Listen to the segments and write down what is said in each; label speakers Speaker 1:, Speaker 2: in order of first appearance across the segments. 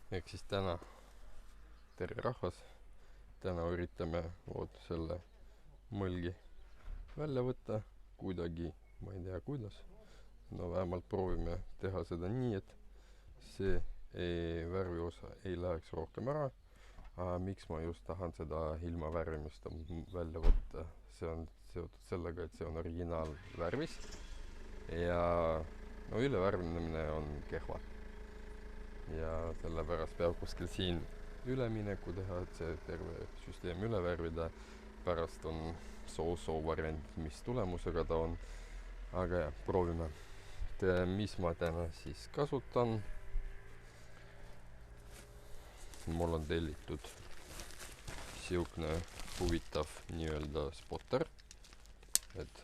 Speaker 1: Ehk siis täna, tere rahvas, täna üritame selle mõlgi välja võtta kuidagi, ma ei tea kuidas. No vähemalt proovime teha seda nii, et see värviosa ei läheks rohkem ära. Miks ma just tahan seda ilma värvimist välja võtta? See on seotud sellega, et see on originaalvärvis ja no ülevärvimine on kehva. Ja sellepärast peab kuskil siin ülemineku teha, et see terve süsteem üle värvida. Pärast on soo variant, mis tulemusega ta on. Aga jah, proovime. Mis ma täna siis kasutan? Mul on tellitud siukne huvitav nii-öelda spotter, et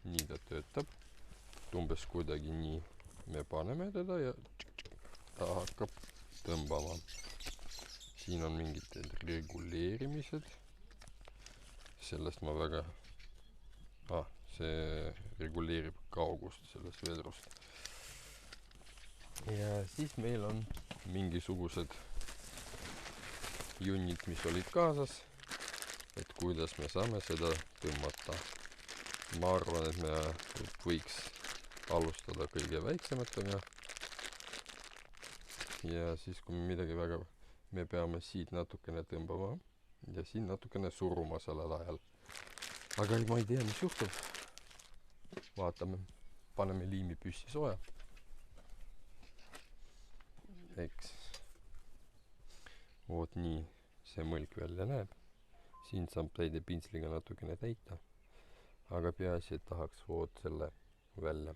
Speaker 1: nii ta töötab. Umbes kuidagi nii me paneme teda ja ta hakkab tõmbama. Siin on mingid reguleerimised. Sellest ma väga... see reguleerib kaugust sellest vedrust. Ja siis meil on mingisugused junnid, mis olid kaasas, et kuidas me saame seda tõmmata. Ma arvan, et me võiks alustada kõige väiksematega. Ja siis, kui midagi väga... Me peame siit natukene tõmbama ja siin natukene suruma sellel ajal. Aga ma ei tea, mis juhtub. Vaatame, paneme liimi püssi sooja. Eks. Voot nii see mõlk välja näeb. Siin saab täide pintsliga natukene täita. Aga peaasi, et tahaks voot selle välja.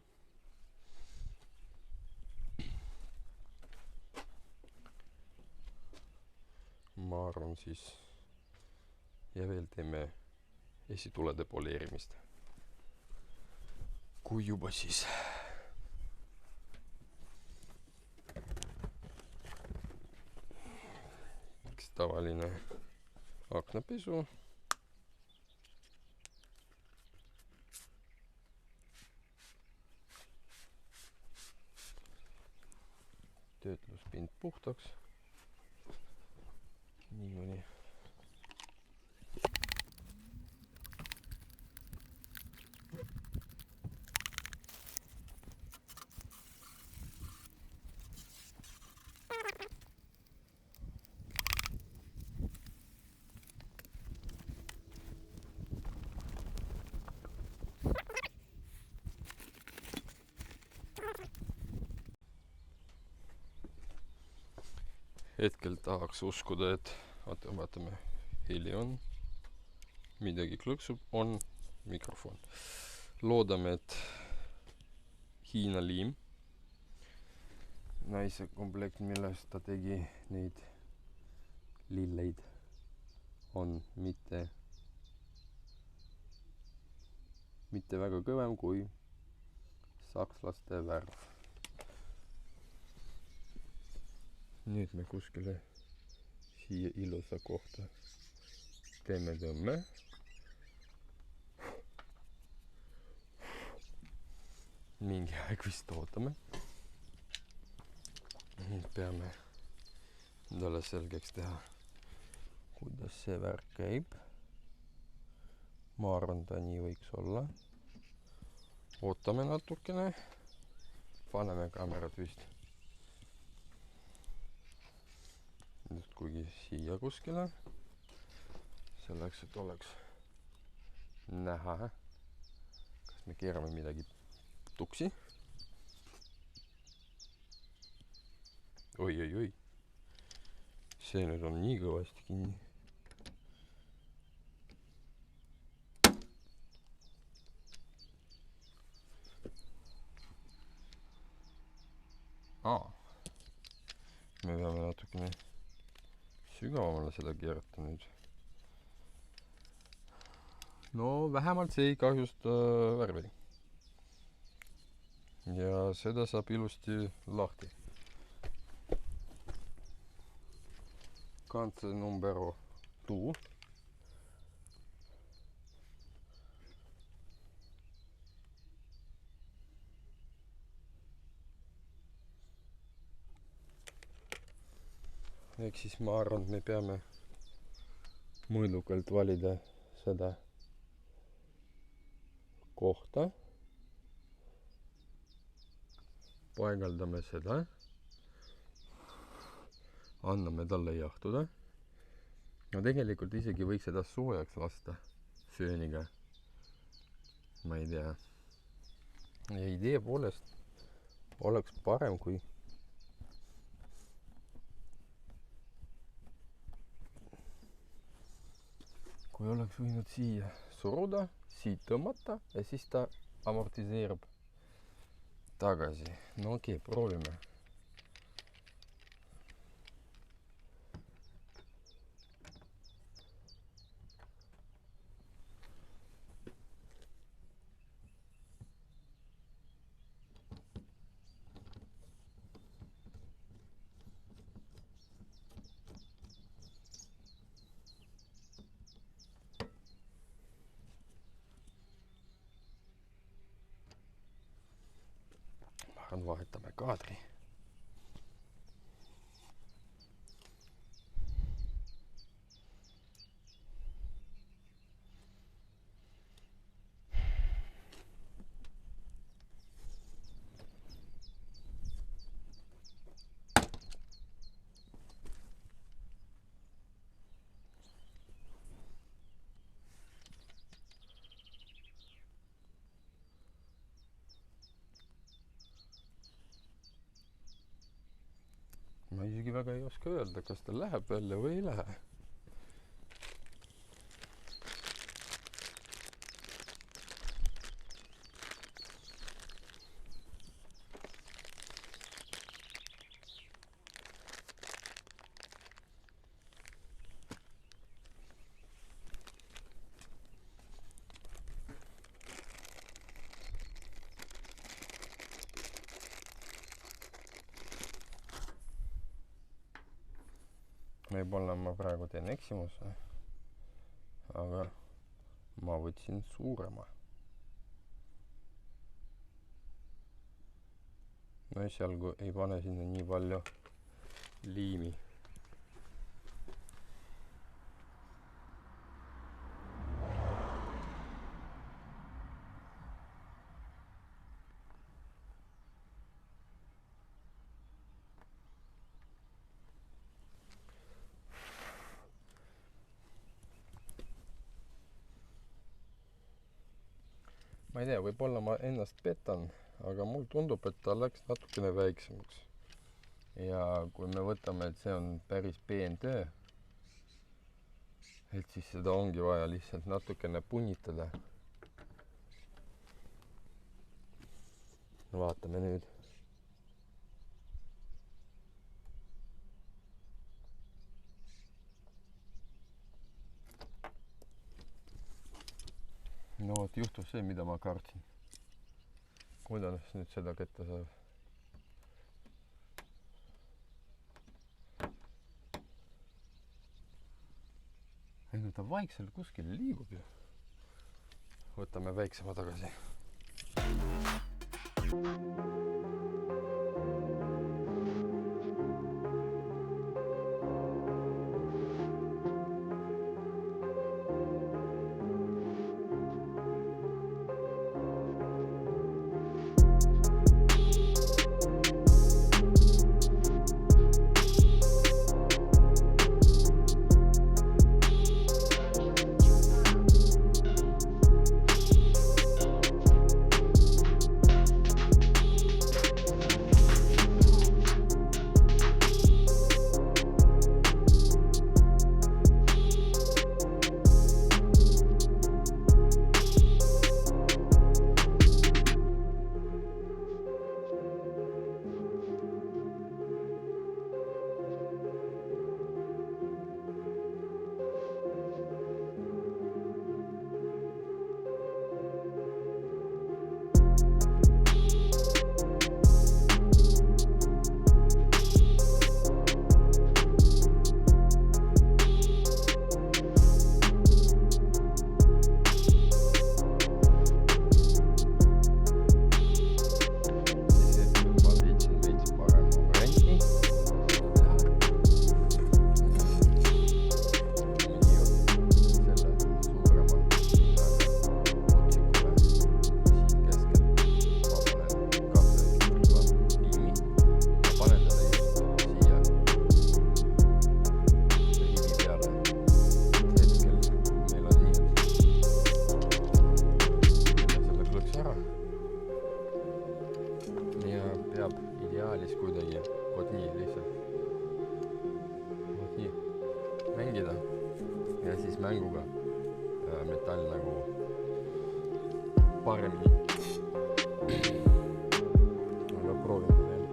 Speaker 1: Ma arvan siis ja veel teeme esitulede poleerimist. Kui juba siis. Üks tavaline aknapesu. Töötluspind puhtaks. Niimoodi. Hetkel tahaks uskuda, et vaatame, heli on, midagi klõksub, on mikrofon. Loodame, et Hiina liim, naise komplekt, millest ta tegi neid lilleid, on mitte väga kõvem kui sakslaste värv. Nüüd me kuskile siia ilusa kohta teeme tõmme. Mingi aeg vist ootame. Nüüd peame endale selgeks teha, kuidas see värk käib. Ma arvan, ta nii võiks olla. Ootame natukene. Paneme kaamerat vist. Nüüd kuigi siia kuskile. Selleks, et oleks näha. Kas me keerame midagi tuksi? Oi. See nüüd on nii kõvasti kinni. Me peame natukene sügavamale seda keerata nüüd. No vähemalt see ei kahjusta värvi. Ja seda saab ilusti lahti. Kantse numero 2. ehk siis ma arvan, et me peame mõõdukalt valida seda kohta, paigaldame seda, anname talle jahtuda. No tegelikult isegi võiks seda soojaks lasta sööniga, ma ei tea. Ja idee poolest oleks parem, kui oleks võinud siia suruda, siit tõmmata ja siis ta amortiseerub tagasi. No okei, proovime. Vahetame kaadri. Ma isegi väga ei oska öelda, kas ta läheb välja või ei lähe. Võib-olla ma praegu teen eksimuse, aga ma võtsin suurema. No esialgu ei pane sinna nii palju liimi. Ma ei tea, võib-olla ma ennast petan, aga mul tundub, et ta läks natukene väiksemaks. Ja kui me võtame, et see on päris peen töö, et siis seda ongi vaja lihtsalt natukene punnitada. Vaatame nüüd. No vot, juhtus see, mida ma kartsin. Kuidas nüüd seda kätte saab? Ei, no ta vaikselt kuskil liigub ju. Võtame väiksema tagasi. peab ideaalis kuidagi vot nii lihtsalt vot nii mängida ja siis mänguga metall nagu paremini. Aga proovime veel.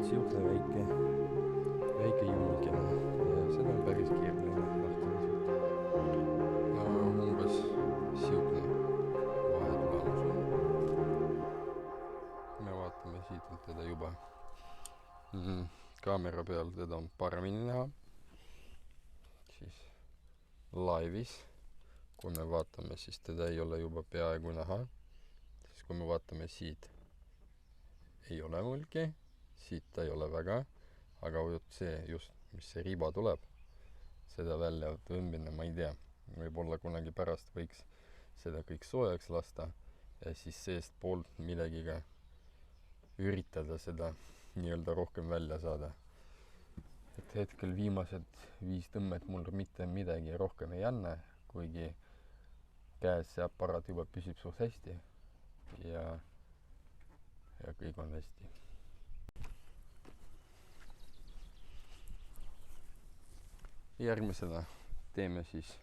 Speaker 1: Vaatame, mis väike julgene ja seda on päris keeruline lahti võtta. No umbes siukne vahetulemus on. Me vaatame siit teda juba kaamera peal teda on paremini näha. Siis laivis, kui me vaatame, siis teda ei ole juba peaaegu näha. Siis kui me vaatame siit, ei ole mulgi, siit ta ei ole väga. Aga see just, mis see riba tuleb, seda välja tõmbine, ma ei tea. Võib-olla kunagi pärast võiks seda kõik soojaks lasta ja siis seest poolt millegiga üritada seda nii-öelda rohkem välja saada. Et hetkel viimased 5 tõmmet mul mitte midagi rohkem ei anna, kuigi käes see aparaat juba püsib suht hästi ja kõik on hästi. Järgmisena teeme siis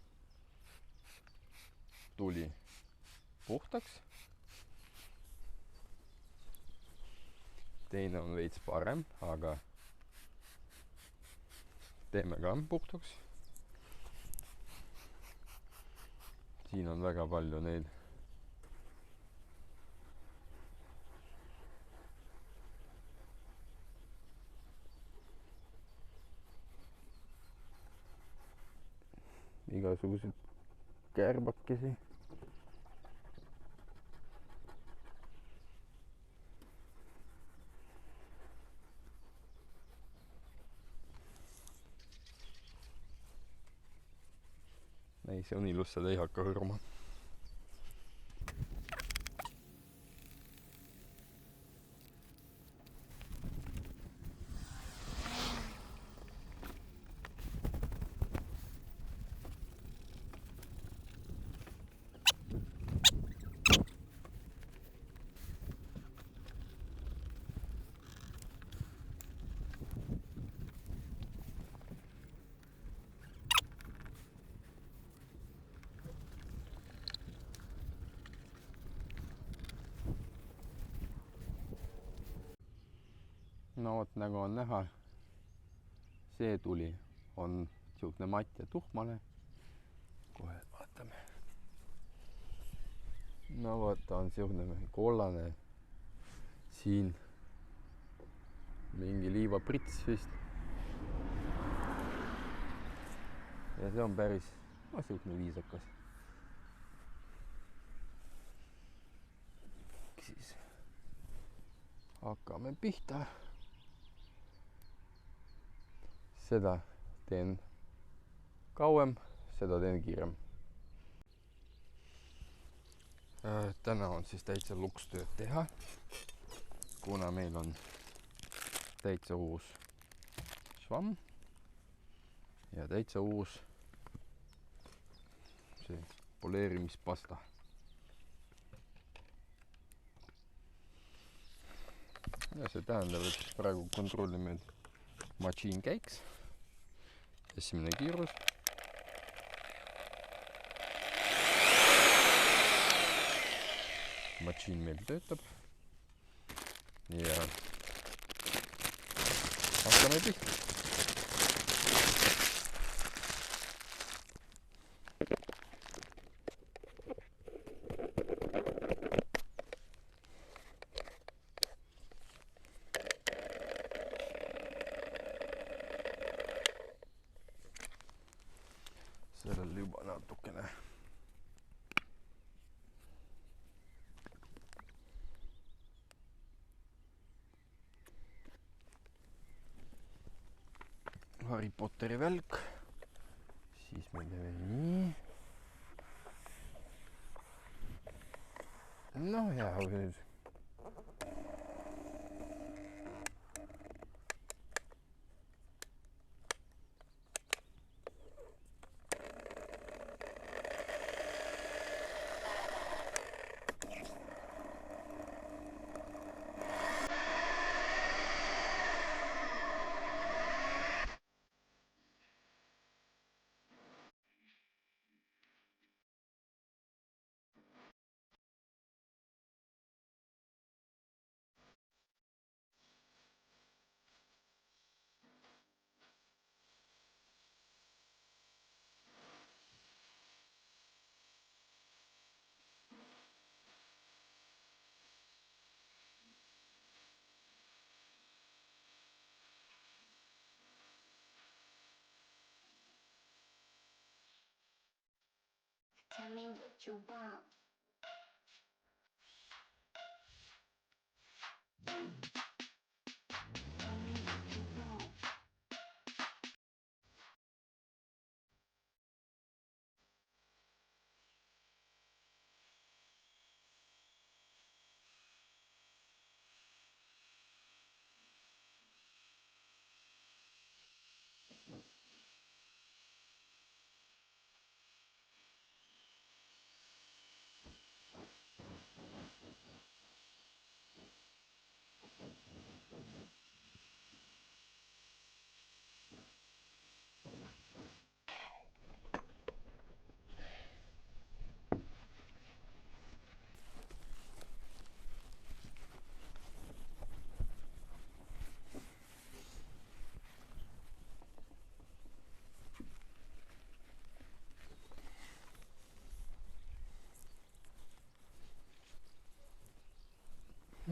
Speaker 1: tuli puhtaks. Teine on veits parem, aga teeme ka puhtaks. Siin on väga palju neid igasuguseid kärbakesi. Ei, see on ilus, seda ei hakka hõruma. No vot, nagu on näha, see tuli on siukene matt ja tuhmane. Kohe vaatame. No vot, ta on siukene kollane. Siin mingi liivaprits vist. Ja see on päris siukene viisakas. Siis hakkame pihta. Seda teen kauem, seda teen kiirem. Täna on siis täitsa lukstööd teha, kuna meil on täitsa uus švamm ja täitsa uus see poleerimispasta. Ja see tähendab, et praegu kontrollime, et mašiin käiks. Esimene kiirus. Mašiin meil töötab. Ja hakkame pihta. sellel juba natukene Harry Potteri välk, siis me teeme nii. No ja nüüd
Speaker 2: Tell me what you want. Tell me what you want.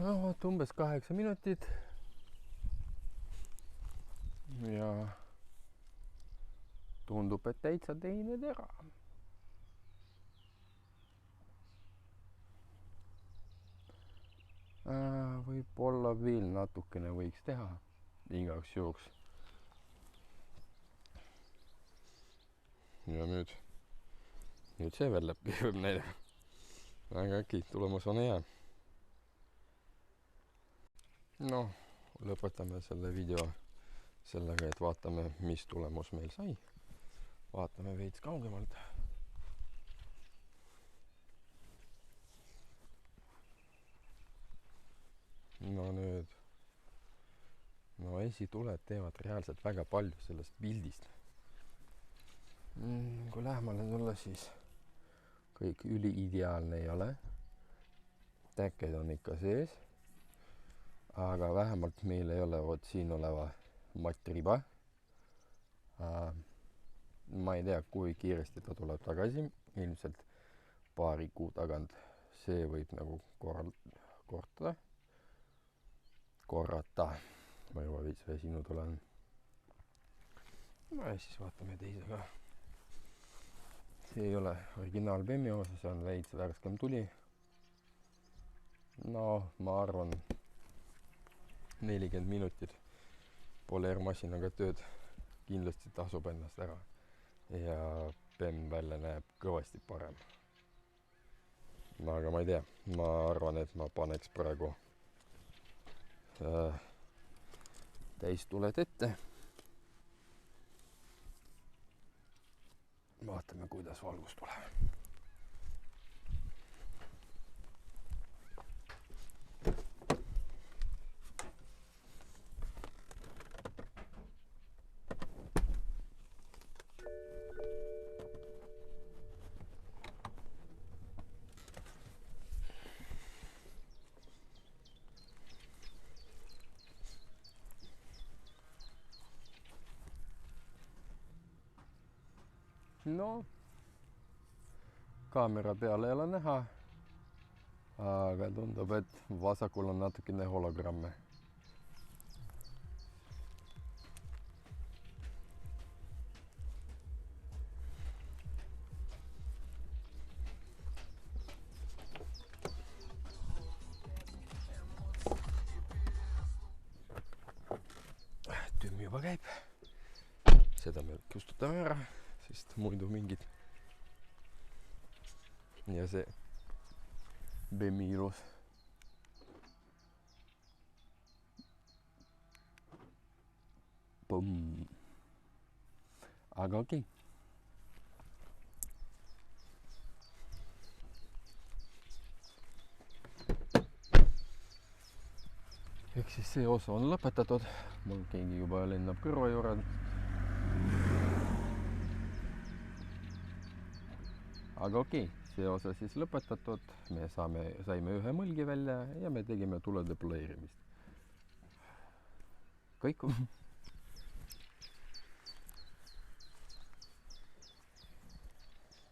Speaker 1: no vot umbes 8 minutit ja tundub, et täitsa teine tera. Võib-olla veel natukene võiks teha igaks juhuks. Ja nüüd see veel läbi võib näidata. Aga äkki tulemus on hea. No, lõpetame selle video sellega, et vaatame, mis tulemus meil sai. Vaatame veits kaugemalt. No nüüd. No esituled teevad reaalselt väga palju sellest pildist. Kui lähemale tulla, siis kõik üliideaalne ei ole. Täkked on ikka sees. Aga vähemalt meil ei ole siin oleva mattriba. Ma ei tea, kui kiiresti ta tuleb tagasi. Ilmselt paari kuu tagant see võib nagu korrata. Ma juba veits väsinud olen. No ja siis vaatame teise ka. See ei ole originaal Bemmi osa, see on veits värskem tuli. No, ma arvan 40 minutit poleermasinaga tööd kindlasti tasub ennast ära. Ja Bemm välja näeb kõvasti parem. Aga ma ei tea, ma arvan, et ma paneks praegu täistuled ette. Vaatame, kuidas valgus tuleb. No, kaamera peal ei ole näha, aga tundub, et vasakul on natukene hologramme. juba käib. Seda me kustutame ära, sest muidu mingid. Ja see Bemmi ilus. Pumm. Aga okei. Ehk siis see osa on lõpetatud. Mul keegi juba lennab kõrva juurde. Aga okei, see osa siis lõpetatud. Me saime ühe mõlgi välja ja me tegime tule deployeerimist. Kõik